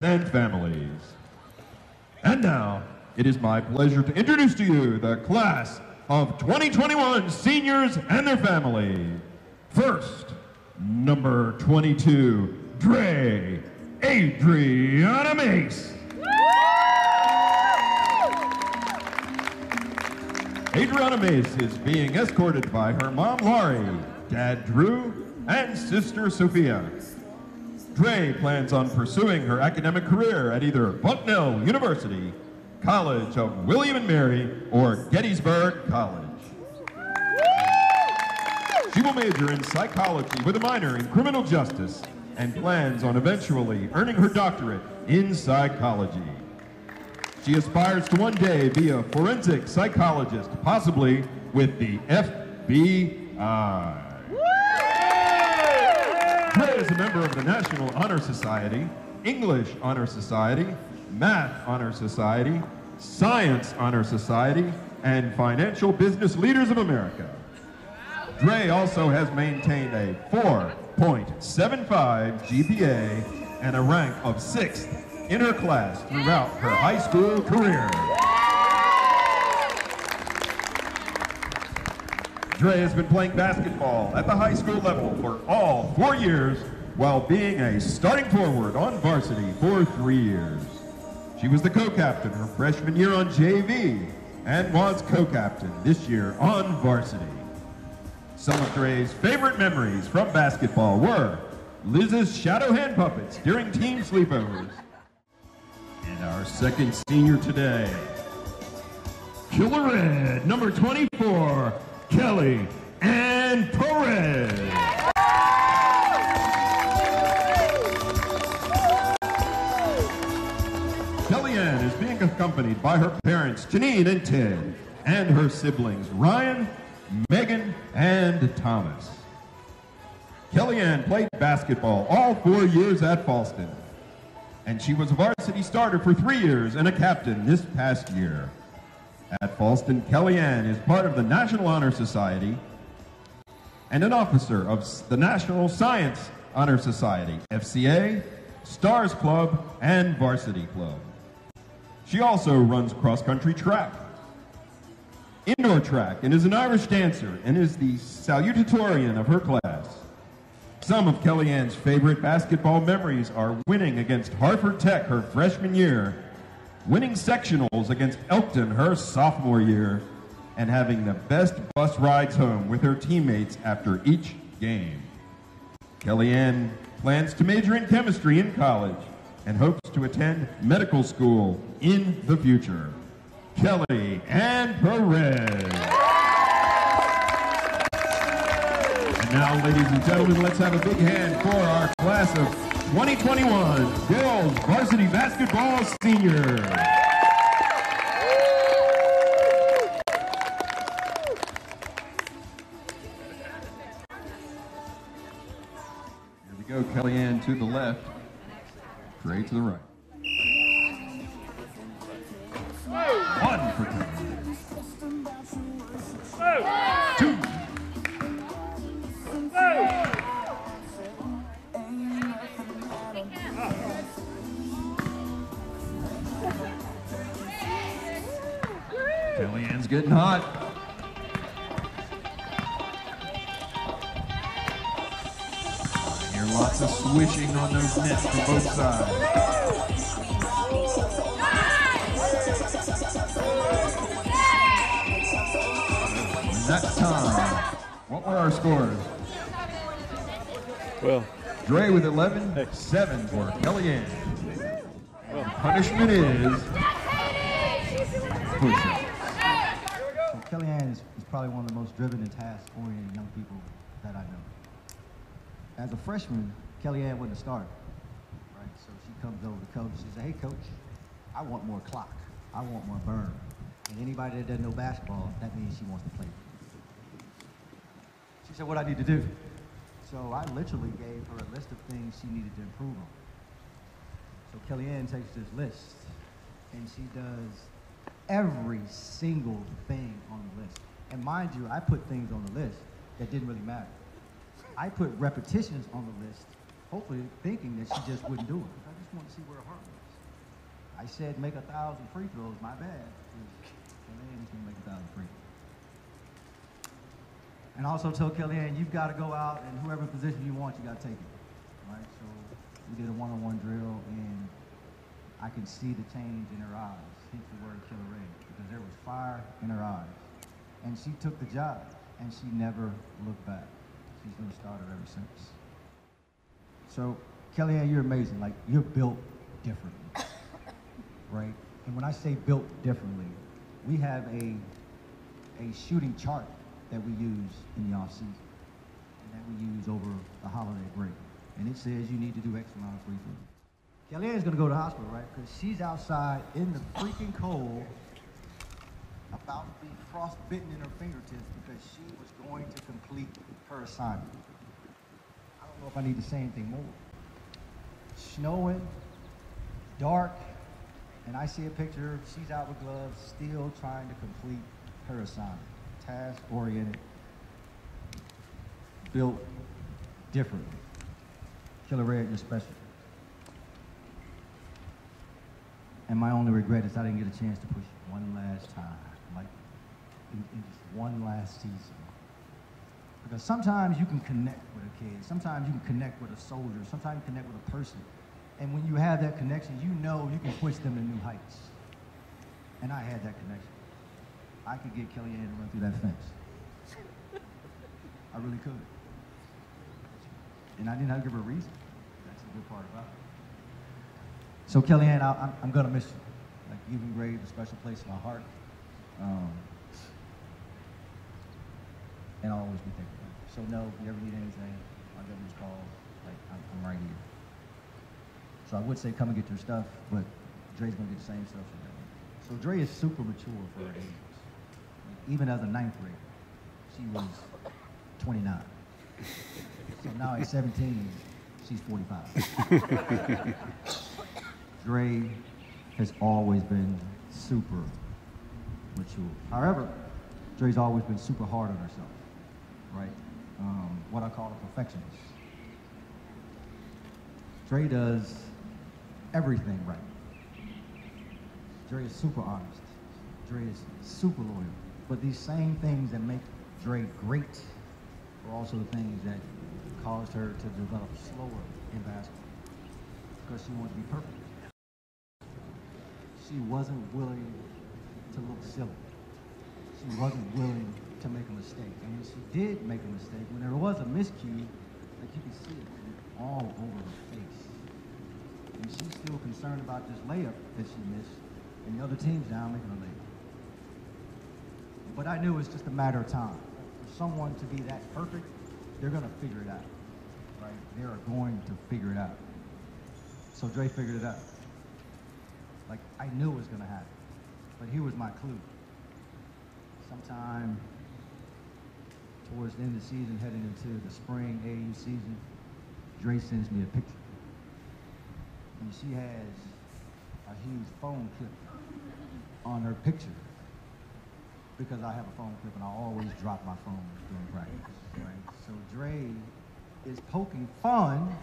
and families. And now, it is my pleasure to introduce to you the class of 2021 seniors and their family. First, number 22, Dre Adriana Mace. Adriana Mace is being escorted by her mom, Laurie, dad, Drew, and sister, Sophia. Dre plans on pursuing her academic career at either Bucknell University, College of William & Mary, or Gettysburg College. She will major in psychology with a minor in criminal justice and plans on eventually earning her doctorate in psychology. She aspires to one day be a forensic psychologist, possibly with the FBI. Dre is a member of the National Honor Society, English Honor Society, Math Honor Society, Science Honor Society, and Financial Business Leaders of America. Dre also has maintained a 4.75 GPA and a rank of 6th in her class throughout her high school career. Dre has been playing basketball at the high school level for all 4 years while being a starting forward on varsity for 3 years. She was the co-captain her freshman year on JV and was co-captain this year on varsity. Some of Dre's favorite memories from basketball were Liz's shadow hand puppets during team sleepovers. And our second senior today, Killer Red, number 24, Kelly Ann Perez. Kelly Ann is being accompanied by her parents, Janine and Ted, and her siblings, Ryan, Megan, and Thomas. Kelly Ann played basketball all 4 years at Fallston, and she was a varsity starter for 3 years and a captain this past year. At Fallston, Kelly Ann is part of the National Honor Society and an officer of the National Science Honor Society, FCA, Stars Club, and Varsity Club. She also runs cross-country track, indoor track, and is an Irish dancer and is the salutatorian of her class. Some of Kelly Ann's favorite basketball memories are winning against Hartford Tech her freshman year, winning sectionals against Elkton her sophomore year, and having the best bus rides home with her teammates after each game. Kelly Ann plans to major in chemistry in college and hopes to attend medical school in the future. Kelly Ann Perez. And now, ladies and gentlemen, let's have a big hand for our class of 2021 girls varsity basketball seniors. Here we go, Kelly Ann to the left, Dre to the right. One for Kelly. Two. Kelly Ann's getting hot. I hear lots of swishing on those nets from both sides. That time, what were our scores? Well, Dre with 11, 7 for Kelly Ann. Well, the punishment is push-ups. So Kelly Ann is probably one of the most driven and task-oriented young people that I know. As a freshman, Kelly Ann wasn't a starter, right? So she comes over to coach. She says, "Hey, coach, I want more clock. I want more burn." And anybody that doesn't know basketball, that means she wants to play. She said, "What I need to do?" So I literally gave her a list of things she needed to improve on. So Kelly Ann takes this list, and she does every single thing on the list. And mind you, I put things on the list that didn't really matter. I put repetitions on the list, hopefully thinking that she just wouldn't do it. I just wanted to see where her heart was. I said make 1,000 free throws, my bad. Kellyanne was gonna make 1,000 free throws. And also told Kellyanne, you've got to go out and whoever position you want, you got to take it. Right? So we did a one-on-one drill, and I could see the change in her eyes, hence the word Killer Ray, because there was fire in her eyes. And she took the job, and she never looked back. She's been a starter ever since. So, Kellyanne, you're amazing. Like, you're built differently, right? And when I say built differently, we have a shooting chart that we use in the off-season and that we use over the holiday break. And it says you need to do X amount of free throws. Kellyanne's gonna go to the hospital, right? Because she's outside in the freaking cold, about to be frostbitten in her fingertips because she was going to complete her assignment. I don't know if I need to say anything more. Snowing, dark, and I see a picture, she's out with gloves, still trying to complete her assignment. Task-oriented, built differently. Killer Red, you're special. And my only regret is I didn't get a chance to push you one last time, like in just one last season. Because sometimes you can connect with a kid, sometimes you can connect with a soldier, sometimes you connect with a person. And when you have that connection, you know you can push them to new heights. And I had that connection. I could get Kellyanne to run through that fence. I really could. And I didn't have to give her a reason. That's the good part about it. So Kellyanne, I'm gonna miss you. Like, you've engraved a special place in my heart. And I'll always be thankful. So no, if you ever need anything, I'll give you a call. Like, I'm right here. So I would say come and get your stuff, but Dre's gonna get the same stuff from you. So Dre is super mature for her age. Even as a 9th grader, she was 29. So now at 17, she's 45. Dre has always been super mature. However, Dre's always been super hard on herself, right? What I call a perfectionist. Dre does everything right. Dre is super honest. Dre is super loyal. But these same things that make Dre great are also the things that caused her to develop slower in basketball. Because she wanted to be perfect. She wasn't willing to look silly. She wasn't willing to make a mistake. And when she did make a mistake, when there was a miscue, like, you could see it all over her face. And she's still concerned about this layup that she missed, and the other team's down making a layup. But I knew it was just a matter of time. For someone to be that perfect, they're gonna figure it out, right? They are going to figure it out. So Dre figured it out. Like, I knew it was gonna happen. But here was my clue. Sometime towards the end of the season, heading into the spring AAU season, Dre sends me a picture. And she has a huge phone clip on her picture. Because I have a phone clip and I always drop my phone during practice, right? So Dre is poking fun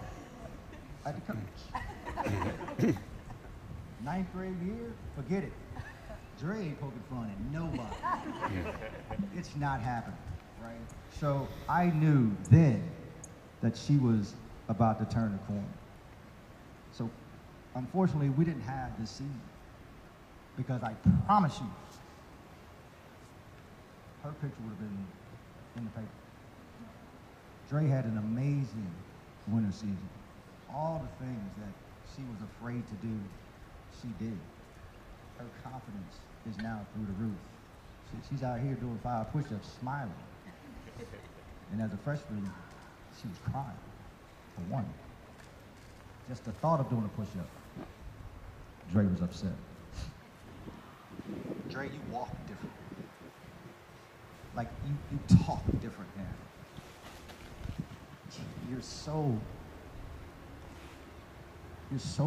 at the coach. 9th grade year, forget it. Dre ain't poking fun at nobody. It's not happening, right? So I knew then that she was about to turn the corner. So unfortunately, we didn't have this season because I promise you, her picture would have been in the paper. Dre had an amazing winter season. All the things that she was afraid to do, she did. Her confidence is now through the roof. She's out here doing 5 push-ups, smiling. And as a freshman, she was crying, for one. Just the thought of doing a push-up, Dre was upset. Dre, you walk different. Like, you talk different now. You're so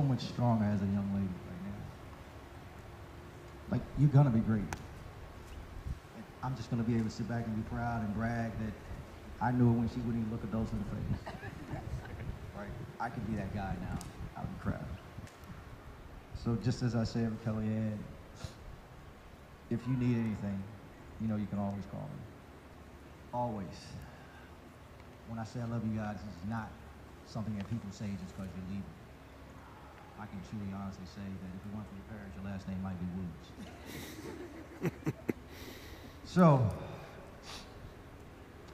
much stronger as a young lady right now. Like, you're gonna be great. And I'm just gonna be able to sit back and be proud and brag that I knew it when she wouldn't even look adults in the face. Right? I could be that guy now. I would be proud. So just as I said with Kellyanne, if you need anything, you know you can always call me. Always. When I say I love you guys, it's not something that people say just because you're leaving. I can truly honestly say that if it weren't for your parents, your last name might be Woods. So,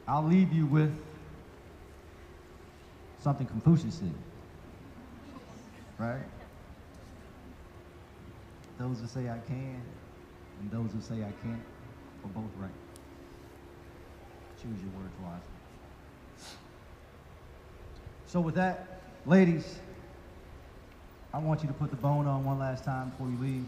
I'll leave you with something Confucius said, right? Those who say I can and those who say I can't are both right. Choose your words wisely. So with that, ladies, I want you to put the bone on one last time before you leave.